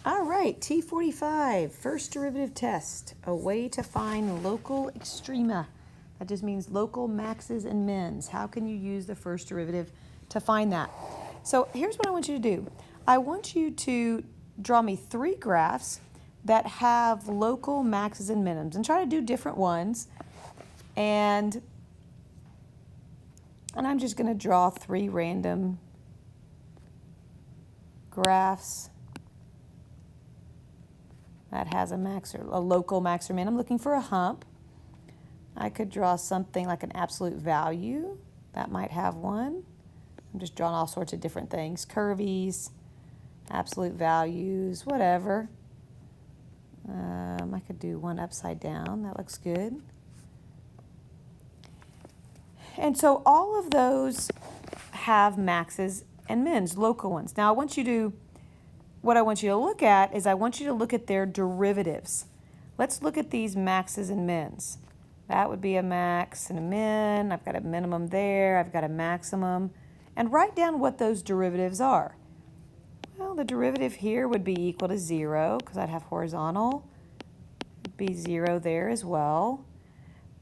All right, T45, first derivative test, a way to find local extrema. That just means local maxes and mins. How can you use the first derivative to find that? So here's what I want you to do. I want you to draw me 3 graphs that have local maxes and minimums and try to do different ones. And I'm just going to draw 3 random graphs that has a max or a local max or min. I'm looking for a hump. I could draw something like an absolute value. That might have one. I'm just drawing all sorts of different things. Curvies, absolute values, whatever. I could do one upside down. That looks good. And so all of those have maxes and mins, local ones. Now what I want you to look at is I want you to look at their derivatives. Let's look at these maxes and mins. That would be a max and a min. I've got a minimum there. I've got a maximum. And write down what those derivatives are. Well, the derivative here would be equal to 0 because I'd have horizontal. It'd be 0 there as well.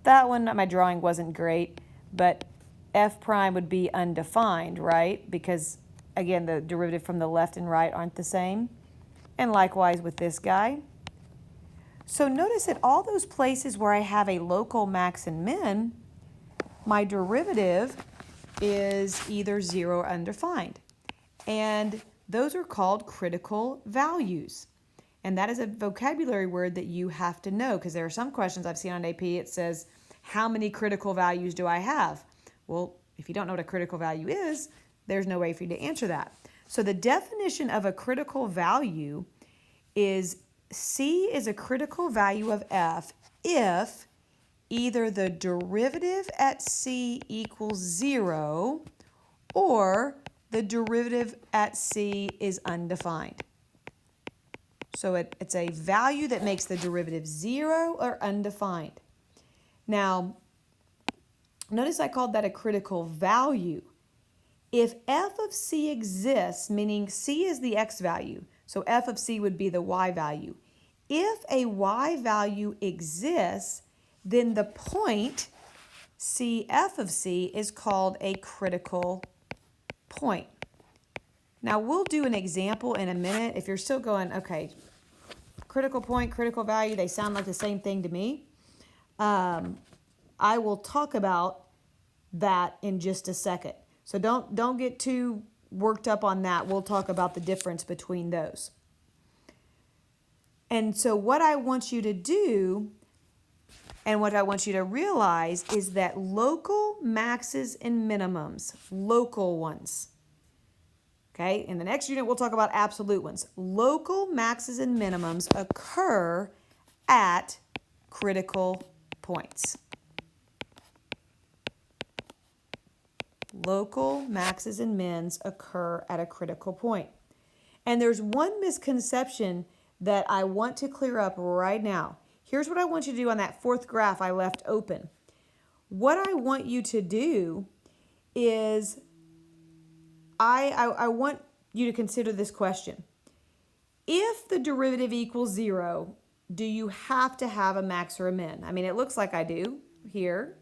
That one, my drawing wasn't great, but f prime would be undefined, right? Because, again, the derivative from the left and right aren't the same. And likewise with this guy. So notice that all those places where I have a local max and min, my derivative is either 0 or undefined. And those are called critical values. And that is a vocabulary word that you have to know, because there are some questions I've seen on AP, it says, how many critical values do I have? Well, if you don't know what a critical value is, there's no way for you to answer that. So the definition of a critical value is C is a critical value of f if either the derivative at C equals 0 or the derivative at C is undefined. So it's a value that makes the derivative 0 or undefined. Now, notice I called that a critical value. If f of c exists, meaning c is the x value, so f of c would be the y value. If a y value exists, then the point CF of c is called a critical point. Now we'll do an example in a minute. If you're still going, okay, critical point, critical value, they sound like the same thing to me. I will talk about that in just a second. So don't get too worked up on that. We'll talk about the difference between those. And so what I want you to do and what I want you to realize is that local maxes and minimums, local ones, okay? In the next unit, we'll talk about absolute ones. Local maxes and minimums occur at critical points. Local maxes and mins occur at a critical point. And there's one misconception that I want to clear up right now. Here's what I want you to do on that 4th graph I left open. What I want you to do is I want you to consider this question. If the derivative equals 0, do you have to have a max or a min? I mean, it looks like I do here.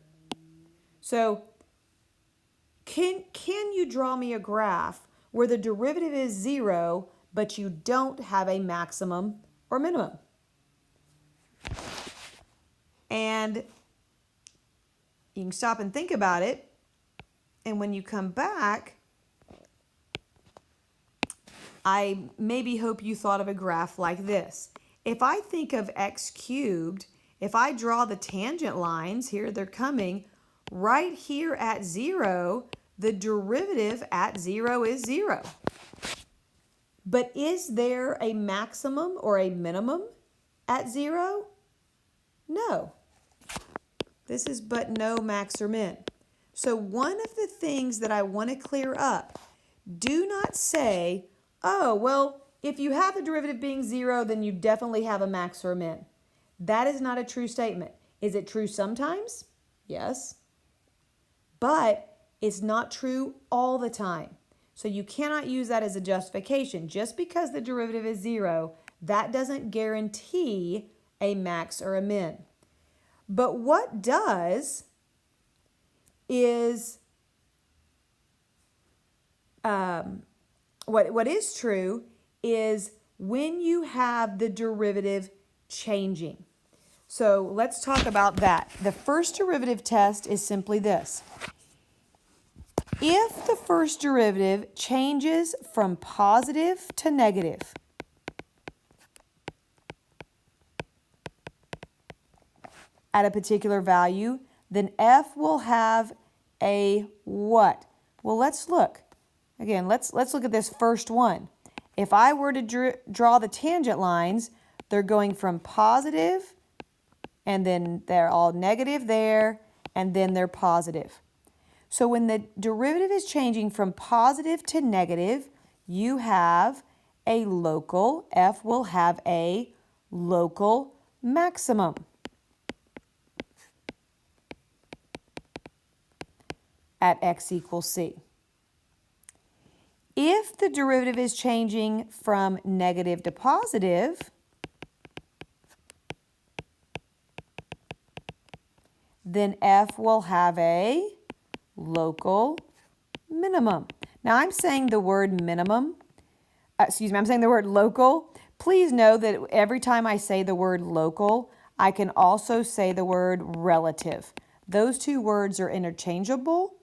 So can you draw me a graph where the derivative is 0, but you don't have a maximum or minimum? And you can stop and think about it. And when you come back, I maybe hope you thought of a graph like this. If I think of x cubed, if I draw the tangent lines, here they're coming, right here at 0, the derivative at 0 is 0. But is there a maximum or a minimum at 0? No. This is but no max or min. So one of the things that I want to clear up, do not say, oh, well, if you have the derivative being 0, then you definitely have a max or a min. That is not a true statement. Is it true sometimes? Yes. But it's not true all the time. So you cannot use that as a justification. Just because the derivative is 0 That doesn't guarantee a max or a min. But what does is, what is true is when you have the derivative changing. So let's talk about that. The first derivative test is simply this. If the first derivative changes from positive to negative, at a particular value, then f will have a what? Well, let's look. Again, let's look at this first one. If I were to draw the tangent lines, they're going from positive, and then they're all negative there, and then they're positive. So when the derivative is changing from positive to negative, you have a local, f will have a local maximum. At x equals c. If the derivative is changing from negative to positive, then f will have a local minimum. Now I'm saying the word minimum, I'm saying the word local. Please know that every time I say the word local, I can also say the word relative. Those two words are interchangeable.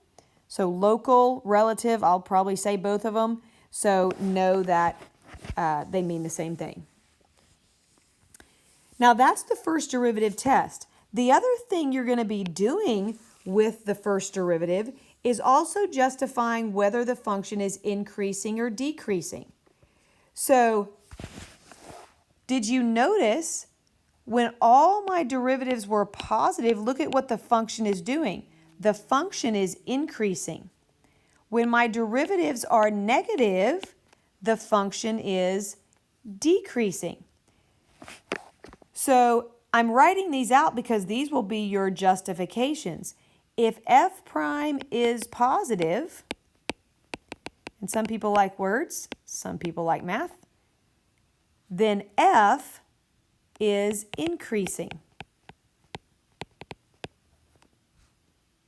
So local, relative, I'll probably say both of them. So know that they mean the same thing. Now that's the first derivative test. The other thing you're going to be doing with the first derivative is also justifying whether the function is increasing or decreasing. So did you notice when all my derivatives were positive, look at what the function is doing. The function is increasing. When my derivatives are negative, the function is decreasing. So I'm writing these out because these will be your justifications. If f prime is positive, and some people like words, some people like math, then f is increasing.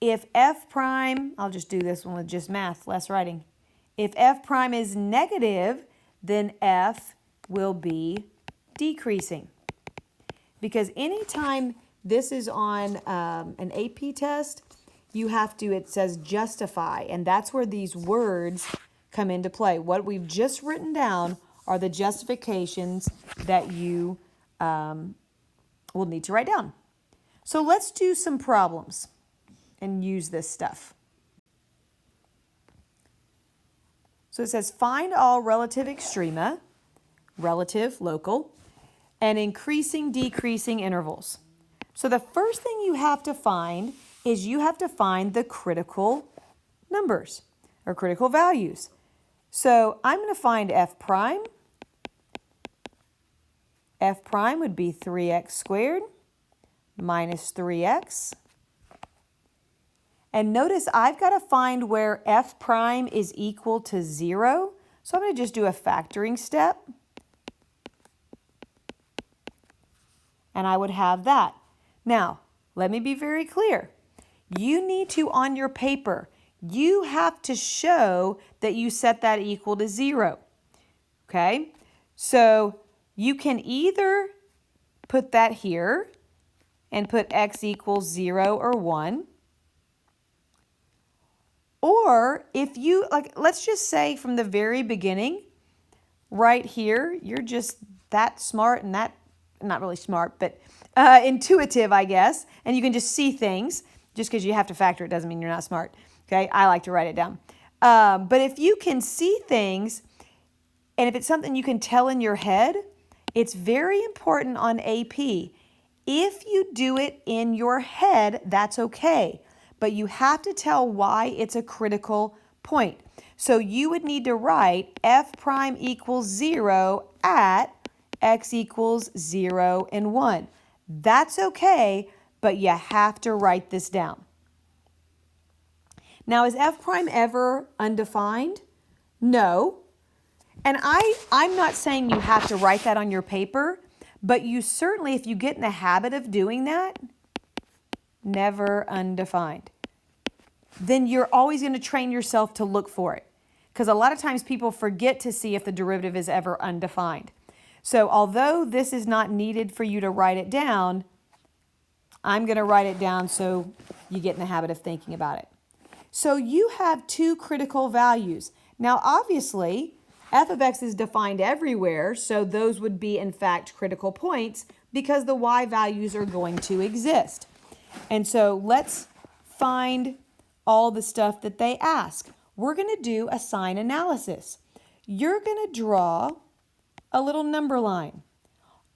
If f prime, I'll just do this one with just math, less writing. If f prime is negative, then f will be decreasing. Because anytime this is on an AP test, you have to, it says justify, and that's where these words come into play. What we've just written down are the justifications that you will need to write down. So let's do some problems and use this stuff. So it says find all relative extrema, relative, local, and increasing, decreasing intervals. So the first thing you have to find is you have to find the critical numbers or critical values. So I'm going to find f prime. F prime would be 3x squared minus 3x. And notice I've got to find where f prime is equal to 0. So I'm going to just do a factoring step. And I would have that. Now, let me be very clear. You need to, on your paper, you have to show that you set that equal to 0. Okay? So you can either put that here and put x equals 0 or 1. Or if you, let's just say from the very beginning, right here, you're just that smart and that, not really smart, but intuitive, I guess, and you can just see things. Just because you have to factor it doesn't mean you're not smart. Okay, I like to write it down. But if you can see things, and if it's something you can tell in your head, it's very important on AP. If you do it in your head, that's okay. But you have to tell why it's a critical point. So you would need to write f prime equals 0 at x equals 0 and 1. That's okay, but you have to write this down. Now, is f prime ever undefined? No. And I'm not saying you have to write that on your paper, but you certainly, if you get in the habit of doing that, never undefined, then you're always going to train yourself to look for it. Because a lot of times people forget to see if the derivative is ever undefined. So although this is not needed for you to write it down, I'm going to write it down so you get in the habit of thinking about it. So you have two critical values. Now obviously, f of x is defined everywhere, so those would be in fact critical points because the y values are going to exist. And so let's find all the stuff that they ask. We're going to do a sign analysis. You're going to draw a little number line.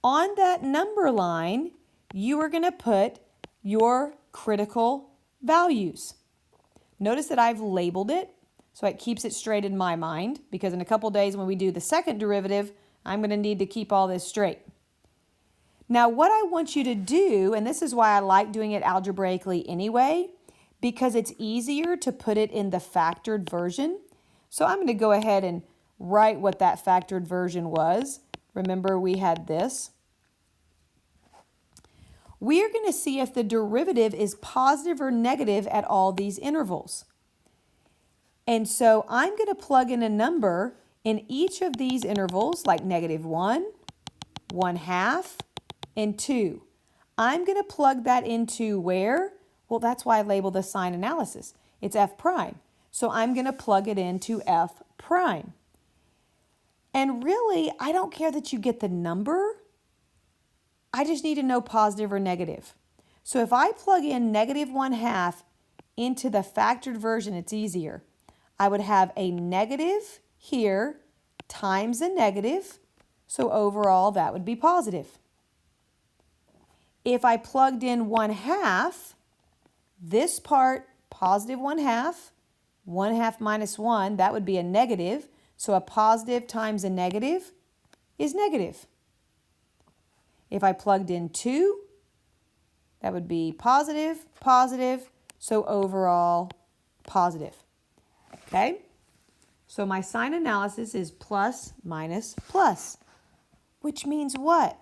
On that number line, you are going to put your critical values. Notice that I've labeled it so it keeps it straight in my mind, because in a couple days when we do the second derivative, I'm going to need to keep all this straight. Now what I want you to do, and this is why I like doing it algebraically anyway, because it's easier to put it in the factored version. So I'm going to go ahead and write what that factored version was. Remember, we had this. We are going to see if the derivative is positive or negative at all these intervals. And so I'm going to plug in a number in each of these intervals, like -1, 1/2, and 2. I'm going to plug that into where? Well, that's why I labeled the sign analysis. It's f prime. So I'm going to plug it into f prime. And really, I don't care that you get the number. I just need to know positive or negative. So if I plug in -1/2 into the factored version, it's easier. I would have a negative here times a negative. So overall, that would be positive. If I plugged in 1/2, this part, positive 1/2, 1/2 minus 1, that would be a negative. So a positive times a negative is negative. If I plugged in 2, that would be positive, positive, so overall positive. Okay? So my sign analysis is plus minus plus, which means what?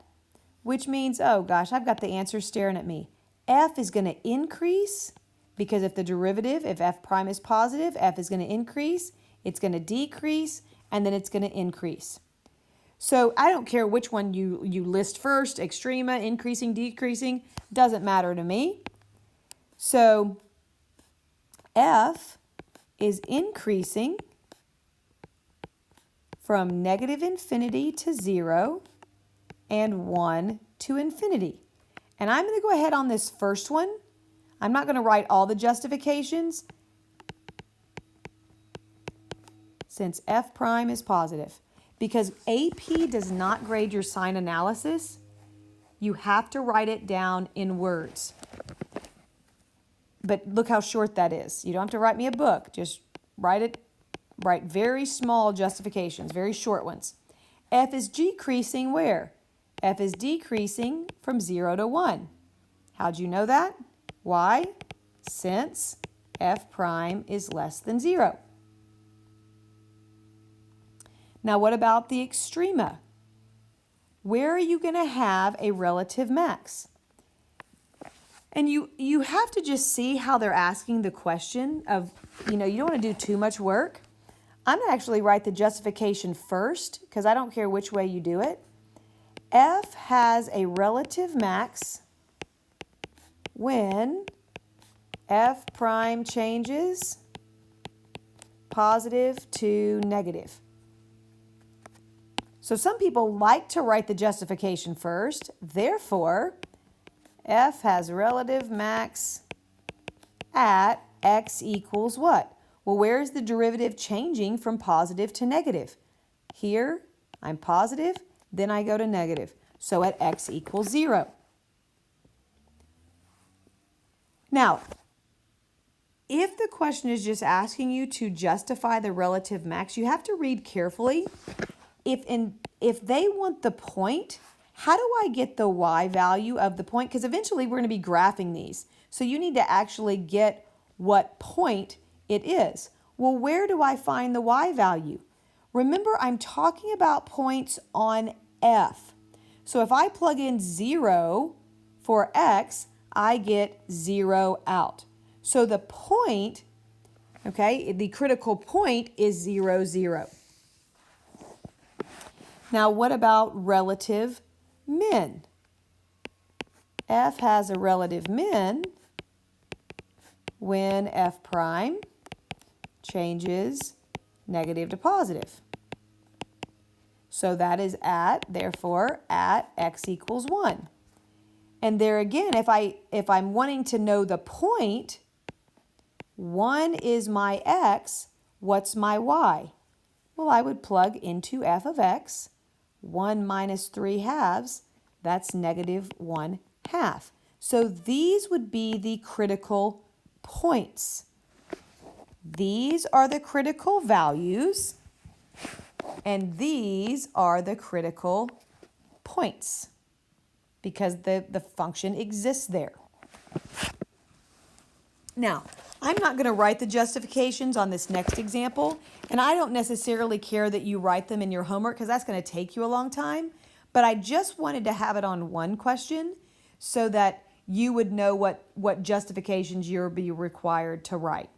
Which means, oh gosh, I've got the answer staring at me. F is going to increase because if the derivative, if f prime is positive, f is going to increase, it's going to decrease, and then it's going to increase. So I don't care which one you list first, extrema, increasing, decreasing, doesn't matter to me. So f is increasing from -infinity to 0 and 1 to infinity. And I'm going to go ahead on this first one. I'm not going to write all the justifications since f prime is positive. Because AP does not grade your sign analysis, you have to write it down in words. But look how short that is. You don't have to write me a book. Just write very small justifications, very short ones. F is decreasing where? F is decreasing from 0 to 1. How'd you know that? Why? Since f prime is less than 0. Now what about the extrema? Where are you going to have a relative max? And you have to just see how they're asking the question of, you don't want to do too much work. I'm going to actually write the justification first because I don't care which way you do it. F has a relative max when f prime changes positive to negative. So some people like to write the justification first. Therefore, f has relative max at x equals what? Well, where is the derivative changing from positive to negative? Here, I'm positive, then I go to negative. So at x equals 0. Now, if the question is just asking you to justify the relative max, you have to read carefully. If they want the point, how do I get the y value of the point? Because eventually we're going to be graphing these. So you need to actually get what point it is. Well, where do I find the y value? Remember, I'm talking about points on F. So if I plug in 0 for x, I get 0 out. So the point, okay, the critical point is 0, 0. Now what about relative min? F has a relative min when F prime changes negative to positive. So that is therefore at x equals 1. And there again, if I'm wanting to know the point, 1 is my x, what's my y? Well, I would plug into f of x, 1 minus 3 halves, that's negative 1 half. So these would be the critical points. These are the critical values, and these are the critical points because the function exists there. Now, I'm not going to write the justifications on this next example, and I don't necessarily care that you write them in your homework because that's going to take you a long time, but I just wanted to have it on one question so that you would know what justifications you'll be required to write.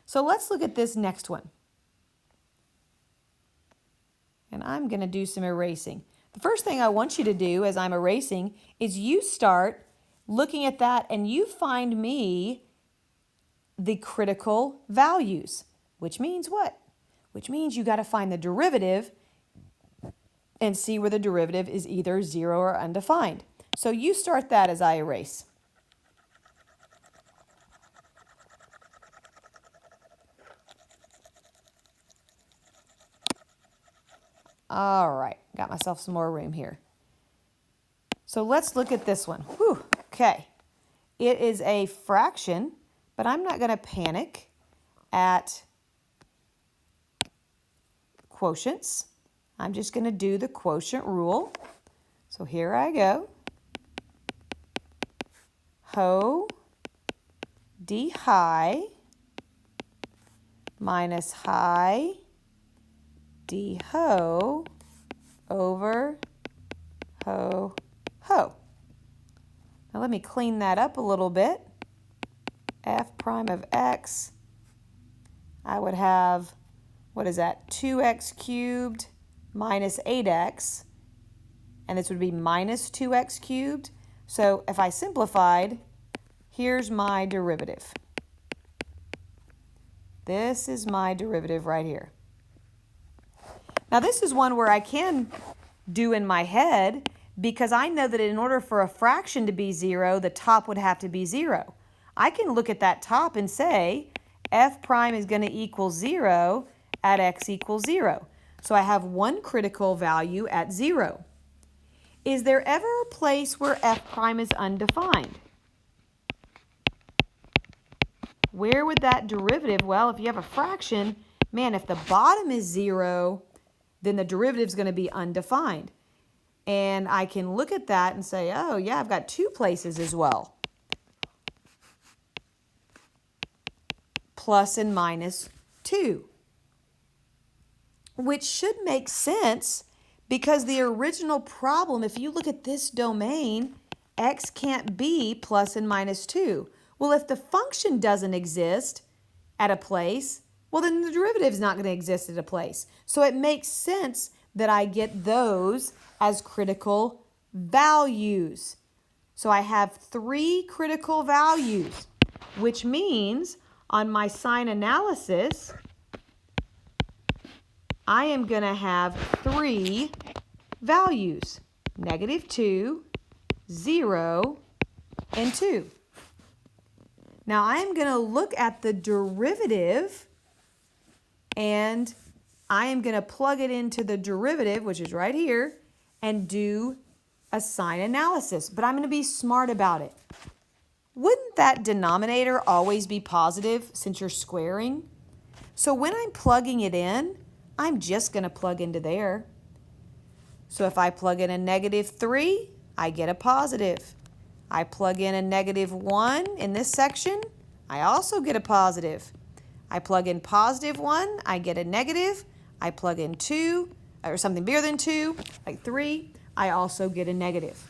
So let's look at this next one. And I'm going to do some erasing. The first thing I want you to do as I'm erasing is you start looking at that and you find me the critical values, which means what? Which means you got to find the derivative and see where the derivative is either 0 or undefined. So you start that as I erase. All right, got myself some more room here. So let's look at this one. Whew, okay. It is a fraction, but I'm not going to panic at quotients. I'm just going to do the quotient rule. So here I go. Ho d high minus high d ho over ho ho. Now let me clean that up a little bit. F prime of x, I would have, what is that, 2x cubed minus 8x, and this would be minus 2x cubed. So if I simplified, here's my derivative. This is my derivative right here. Now this is one where I can do in my head because I know that in order for a fraction to be 0, the top would have to be 0. I can look at that top and say f prime is going to equal 0 at x equals 0. So I have one critical value at 0. Is there ever a place where f prime is undefined? Where would that derivative, well, if you have a fraction, man, if the bottom is 0, then the derivative is going to be undefined. And I can look at that and say, oh, yeah, I've got two places as well. Plus and minus 2. Which should make sense because the original problem, if you look at this domain, x can't be plus and minus 2. Well, if the function doesn't exist at a place, well, then the derivative is not going to exist at a place. So it makes sense that I get those as critical values. So I have 3 critical values, which means on my sign analysis, I am going to have 3 values, -2, 0, and 2. Now I'm going to look at the derivative and I am going to plug it into the derivative, which is right here, and do a sign analysis. But I'm going to be smart about it. Wouldn't that denominator always be positive since you're squaring? So when I'm plugging it in, I'm just going to plug into there. So if I plug in a -3, I get a positive. I plug in a -1 in this section, I also get a positive. I plug in +1, I get a negative. I plug in 2, or something bigger than 2, like 3, I also get a negative.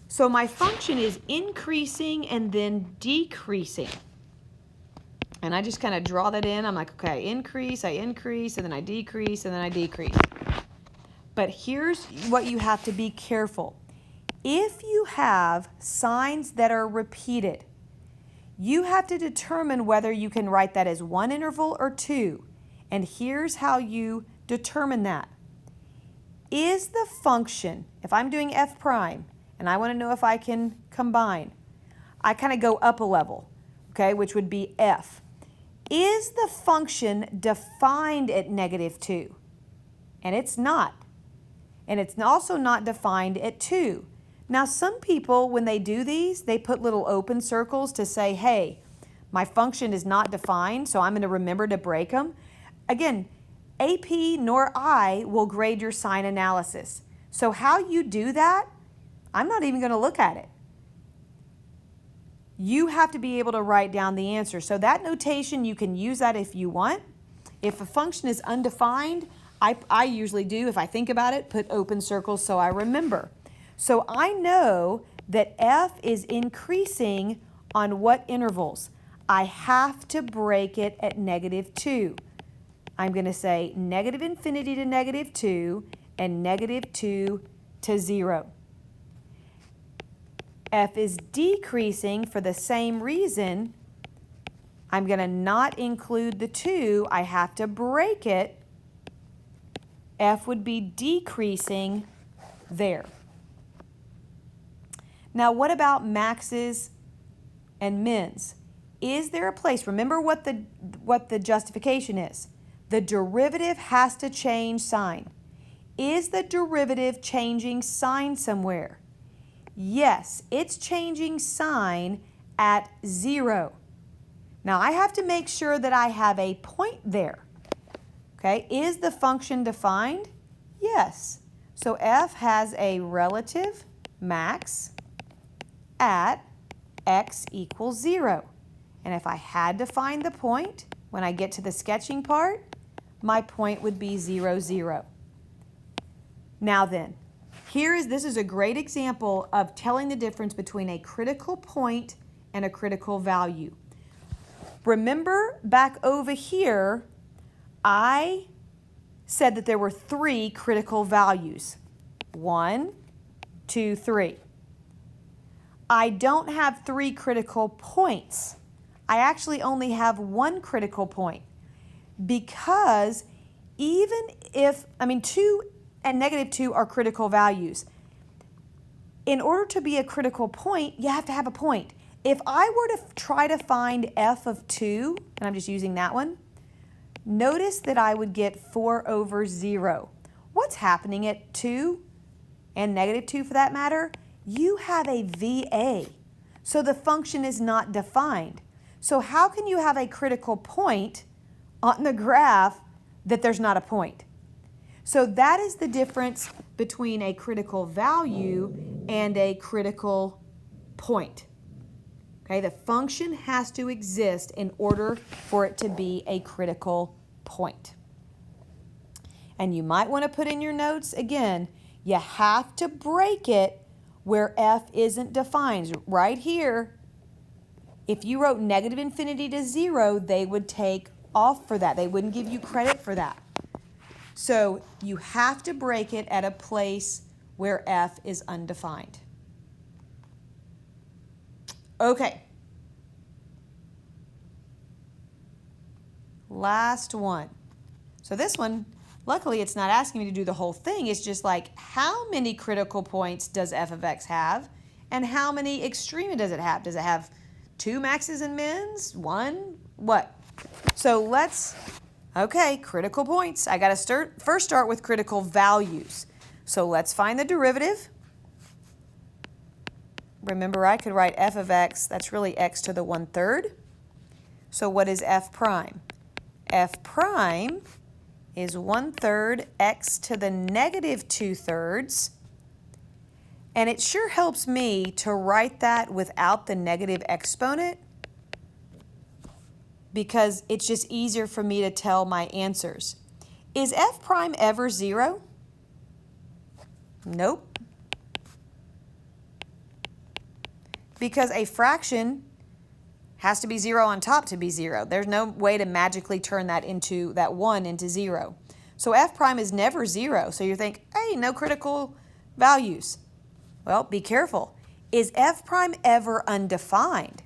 So my function is increasing and then decreasing. And I just kind of draw that in. I'm like, okay, I increase, and then I decrease, and then I decrease. But here's what you have to be careful. If you have signs that are repeated, you have to determine whether you can write that as one interval or two. And here's how you determine that. Is the function, if I'm doing f prime, and I want to know if I can combine, I kind of go up a level, okay, which would be f. Is the function defined at -2? And it's not. And it's also not defined at 2. Now, some people, when they do these, they put little open circles to say, hey, my function is not defined, so I'm going to remember to break them. Again, AP nor I will grade your sign analysis. So how you do that, I'm not even going to look at it. You have to be able to write down the answer. So that notation, you can use that if you want. If a function is undefined, I usually do, if I think about it, put open circles so I remember. So I know that f is increasing on what intervals? I have to break it at -2. I'm going to say -infinity to -2 and -2 to 0. F is decreasing for the same reason. I'm going to not include the 2. I have to break it. F would be decreasing there. Now, what about maxes and mins? Is there a place? Remember what the justification is. The derivative has to change sign. Is the derivative changing sign somewhere? Yes, it's changing sign at 0. Now, I have to make sure that I have a point there. Okay, is the function defined? Yes. So f has a relative max at x equals 0. And if I had to find the point, when I get to the sketching part, my point would be 0, 0. Now then, this is a great example of telling the difference between a critical point and a critical value. Remember back over here, I said that there were 3 critical values. 1, 2, 3. I don't have 3 critical points. I actually only have 1 critical point because even if, 2 and -2 are critical values. In order to be a critical point, you have to have a point. If I were to try to find f of 2, and I'm just using that one, notice that I would get 4/0. What's happening at 2 and -2 for that matter? You have a VA. So the function is not defined. So how can you have a critical point on the graph that there's not a point? So that is the difference between a critical value and a critical point. Okay, the function has to exist in order for it to be a critical point. And you might want to put in your notes again, you have to break it where f isn't defined. Right here, if you wrote -infinity to 0, they would take off for that. They wouldn't give you credit for that. So you have to break it at a place where f is undefined. Okay. Last one. So this one, luckily it's not asking me to do the whole thing. It's just like, how many critical points does f of x have? And how many extrema does it have? Does it have 2 maxes and mins? 1? What? So okay, critical points. I got to first start with critical values. So let's find the derivative. Remember, I could write f of x, that's really x to the 1/3. So what is f prime? F prime is 1/3 x to the -2/3. And it sure helps me to write that without the negative exponent because it's just easier for me to tell my answers. Is f prime ever 0? Nope. Because a fraction has to be 0 on top to be 0. There's no way to magically turn that 1 into 0. So f prime is never 0. So you think, hey, no critical values. Well, be careful. Is f prime ever undefined?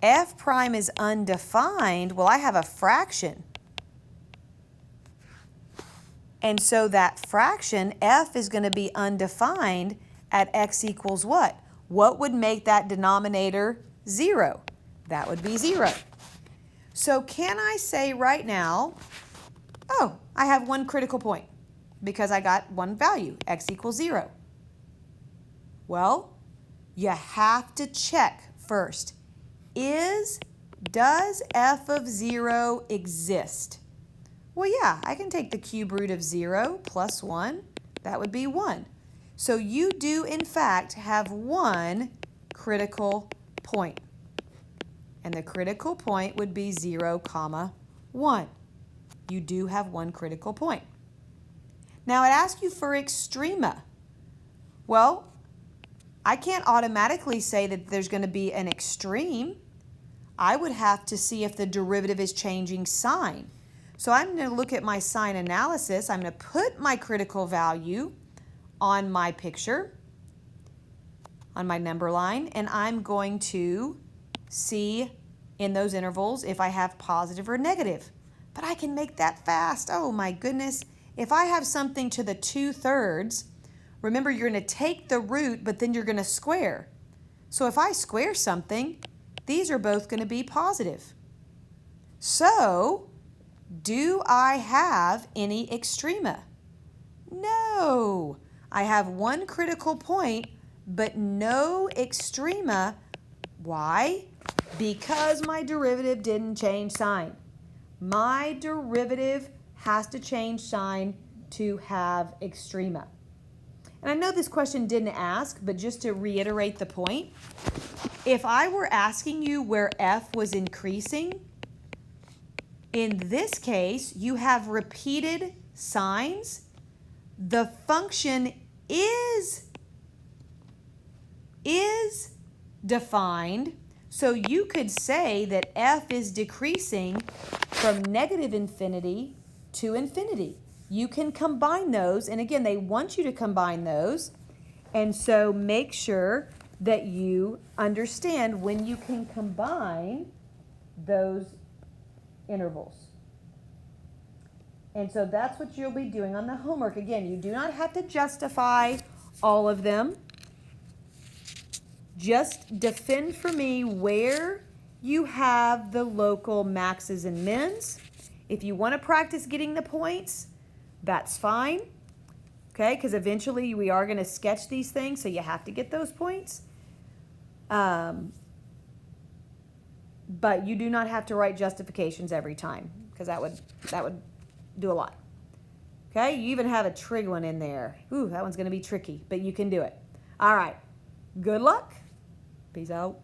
F prime is undefined. Well, I have a fraction. And so that fraction, f, is going to be undefined at x equals what? What would make that denominator 0? That would be 0. So can I say right now, oh, I have one critical point because I got one value, x equals 0. Well, you have to check first. Does f of 0 exist? Well, yeah, I can take the cube root of 0 plus 1. That would be 1. So you do, in fact, have one critical point. And the critical point would be 0, 1. You do have one critical point. Now, it asks you for extrema. Well, I can't automatically say that there's going to be an extreme. I would have to see if the derivative is changing sign. So I'm going to look at my sign analysis. I'm going to put my critical value on my picture, on my number line, and I'm going to see in those intervals if I have positive or negative. But I can make that fast. Oh my goodness. If I have something to the 2/3, remember you're going to take the root, but then you're going to square. So if I square something, these are both going to be positive. So, do I have any extrema? No. I have one critical point, but no extrema. Why? Because my derivative didn't change sign. My derivative has to change sign to have extrema. And I know this question didn't ask, but just to reiterate the point, if I were asking you where f was increasing, in this case, you have repeated signs. The function is defined, so you could say that f is decreasing from -infinity to infinity. You can combine those, and again, they want you to combine those, and so make sure that you understand when you can combine those intervals. And so that's what you'll be doing on the homework. Again, you do not have to justify all of them. Just defend for me where you have the local maxes and mins. If you want to practice getting the points, that's fine. Okay, because eventually we are going to sketch these things, so you have to get those points. But you do not have to write justifications every time, because that would do a lot. Okay, you even have a trig one in there. Ooh, that one's going to be tricky, but you can do it. All right, good luck. Peace out.